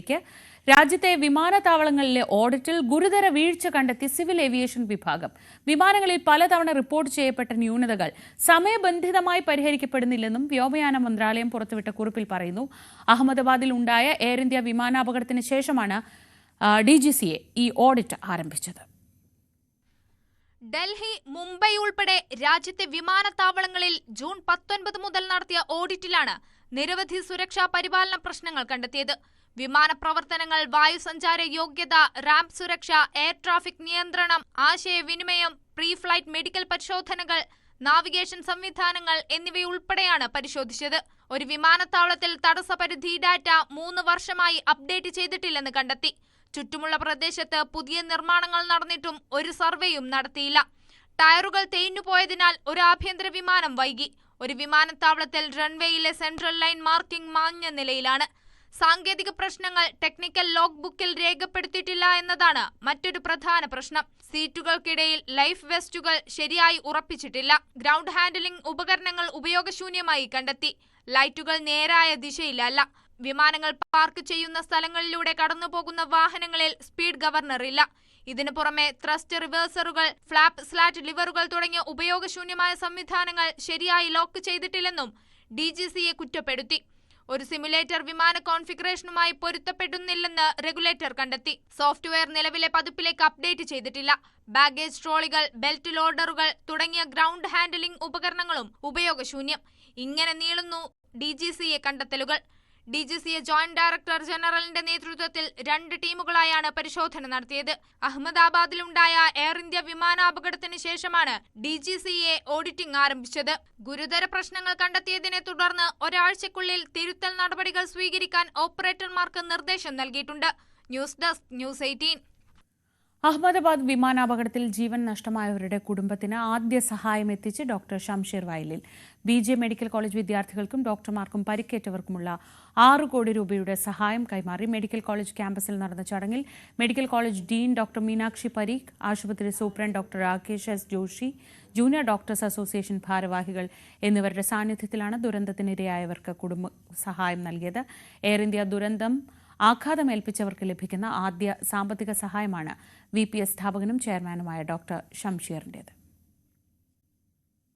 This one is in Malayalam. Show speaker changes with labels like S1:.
S1: വാർത്തയിലേക്ക്. രാജ്യത്തെ വിമാനത്താവളങ്ങളിലെ ഓഡിറ്റിൽ ഗുരുതര വീഴ്ച കണ്ടെത്തി സിവിൽ ഏവിയേഷൻ വിഭാഗം. വിമാനങ്ങളിൽ പലതവണ റിപ്പോർട്ട് ചെയ്യപ്പെട്ട ന്യൂനതകൾ സമയബന്ധിതമായി പരിഹരിക്കപ്പെടുന്നില്ലെന്നും വ്യോമയാന മന്ത്രാലയം പുറത്തുവിട്ട കുറിപ്പിൽ പറയുന്നു. അഹമ്മദാബാദിൽ ഉണ്ടായ എയർ ഇന്ത്യ വിമാനാപകടത്തിന് ശേഷമാണ് DGCA ഈ ഓഡിറ്റ് ആരംഭിച്ചത്.
S2: ഡൽഹി, മുംബൈ ഉൾപ്പെടെ രാജ്യത്തെ വിമാനത്താവളങ്ങളിൽ ജൂൺ 19 മുതൽ നടത്തിയ ഓഡിറ്റിലാണ് നിരവധി സുരക്ഷാ പരിപാലന പ്രശ്നങ്ങൾ കണ്ടെത്തിയത്. വിമാന പ്രവർത്തനങ്ങൾ, വായുസഞ്ചാര യോഗ്യത, റാമ്പ് സുരക്ഷ, എയർ ട്രാഫിക് നിയന്ത്രണം, ആശയവിനിമയം, പ്രീ ഫ്ലൈറ്റ് മെഡിക്കൽ പരിശോധനകൾ, നാവിഗേഷൻ സംവിധാനങ്ങൾ എന്നിവയുൾപ്പെടെയാണ് പരിശോധിച്ചത്. ഒരു വിമാനത്താവളത്തിൽ തടസ്സപരിധി ഡാറ്റ 3 വർഷമായി അപ്ഡേറ്റ് ചെയ്തിട്ടില്ലെന്ന് കണ്ടെത്തി. ചുറ്റുമുള്ള പ്രദേശത്ത് പുതിയ നിർമ്മാണങ്ങൾ നടന്നിട്ടും ഒരു സർവേയും നടത്തിയില്ല. ടയറുകൾ തേഞ്ഞുപോയതിനാൽ ഒരു ആഭ്യന്തര വിമാനം വൈകി. ഒരു വിമാനത്താവളത്തിൽ റൺവേയിലെ സെൻട്രൽ ലൈൻ മാർക്കിംഗ് മാഞ്ഞ നിലയിലാണ്. സാങ്കേതിക പ്രശ്നങ്ങൾ ടെക്നിക്കൽ ലോഗ് ബുക്കിൽ രേഖപ്പെടുത്തിയിട്ടില്ല എന്നതാണ് മറ്റൊരു പ്രധാന പ്രശ്നം. സീറ്റുകൾക്കിടയിൽ ലൈഫ് വെസ്റ്റുകൾ ശരിയായി ഉറപ്പിച്ചിട്ടില്ല. ഗ്രൗണ്ട് ഹാൻഡലിംഗ് ഉപകരണങ്ങൾ ഉപയോഗശൂന്യമായി കണ്ടെത്തി. ലൈറ്റുകൾ നേരായ ദിശയിലല്ല. വിമാനങ്ങൾ പാർക്ക് ചെയ്യുന്ന സ്ഥലങ്ങളിലൂടെ കടന്നുപോകുന്ന വാഹനങ്ങളിൽ സ്പീഡ് ഗവർണർ ഇല്ല. ഇതിനു പുറമെ ത്രസ്റ്റ് റിവേഴ്സറുകൾ, ഫ്ലാപ്പ് സ്ലാറ്റ് ലിവറുകൾ തുടങ്ങിയ ഉപയോഗശൂന്യമായ സംവിധാനങ്ങൾ ശരിയായി ലോക്ക് ചെയ്തിട്ടില്ലെന്നും DGCA കുറ്റപ്പെടുത്തി. ഒരു സിമുലേറ്റർ വിമാന കോൺഫിഗറേഷനുമായി പൊരുത്തപ്പെടുന്നില്ലെന്ന് റെഗുലേറ്റർ കണ്ടെത്തി. സോഫ്റ്റ്വെയർ നിലവിലെ പതിപ്പിലേക്ക് അപ്ഡേറ്റ് ചെയ്തിട്ടില്ല. ബാഗേജ് ട്രോളികൾ, ബെൽറ്റ് ലോഡറുകൾ തുടങ്ങിയ ഗ്രൗണ്ട് ഹാൻഡലിംഗ് ഉപകരണങ്ങളും ഉപയോഗശൂന്യം. ഇങ്ങനെ നീളുന്നു DGCA കണ്ടെത്തലുകൾ. DGCA ജോയിന്റ് ഡയറക്ടർ ജനറലിന്റെ നേതൃത്വത്തിൽ 2 ടീമുകളായാണ് പരിശോധന നടത്തിയത്. അഹമ്മദാബാദിലുണ്ടായ എയർ ഇന്ത്യ വിമാനാപകടത്തിന് ശേഷമാണ് DGCA ഓഡിറ്റിംഗ് ആരംഭിച്ചത്. ഗുരുതര പ്രശ്നങ്ങൾ കണ്ടെത്തിയതിനെ തുടർന്ന് ഒരാഴ്ചക്കുള്ളിൽ തിരുത്തൽ നടപടികൾ സ്വീകരിക്കാൻ ഓപ്പറേറ്റർമാർക്ക് നിർദ്ദേശം നൽകിയിട്ടുണ്ട്. News desk, news 18.
S1: അഹമ്മദാബാദ് വിമാനാപകടത്തിൽ ജീവൻ നഷ്ടമായവരുടെ കുടുംബത്തിന് ആദ്യ സഹായം എത്തിച്ച് ഡോക്ടർ ഷംഷീർ വയലിൽ. BJ മെഡിക്കൽ കോളേജ് വിദ്യാർത്ഥികൾക്കും ഡോക്ടർമാർക്കും പരിക്കേറ്റവർക്കുമുള്ള 6 കോടി രൂപയുടെ സഹായം കൈമാറി. മെഡിക്കൽ കോളേജ് ക്യാമ്പസിൽ നടന്ന ചടങ്ങിൽ medical college dean doctor Meenakshi Parikh, ആശുപത്രി superintendent doctor Rakesh S. Joshi, junior doctors association ഭാരവാഹികൾ എന്നിവരുടെ സാന്നിധ്യത്തിലാണ് ദുരന്തത്തിനിരയായവർക്ക് കുടുംബ സഹായം നൽകിയത്. എയർ ഇന്ത്യ ദുരന്തം ആഘാതമേൽപ്പിച്ചവർക്ക് ലഭിക്കുന്ന ആദ്യ സാമ്പത്തിക സഹായമാണ് VPS സ്ഥാപകനും ചെയർമാനുമായ ഡോക്ടർ ഷംഷീറിൻ്റേത്.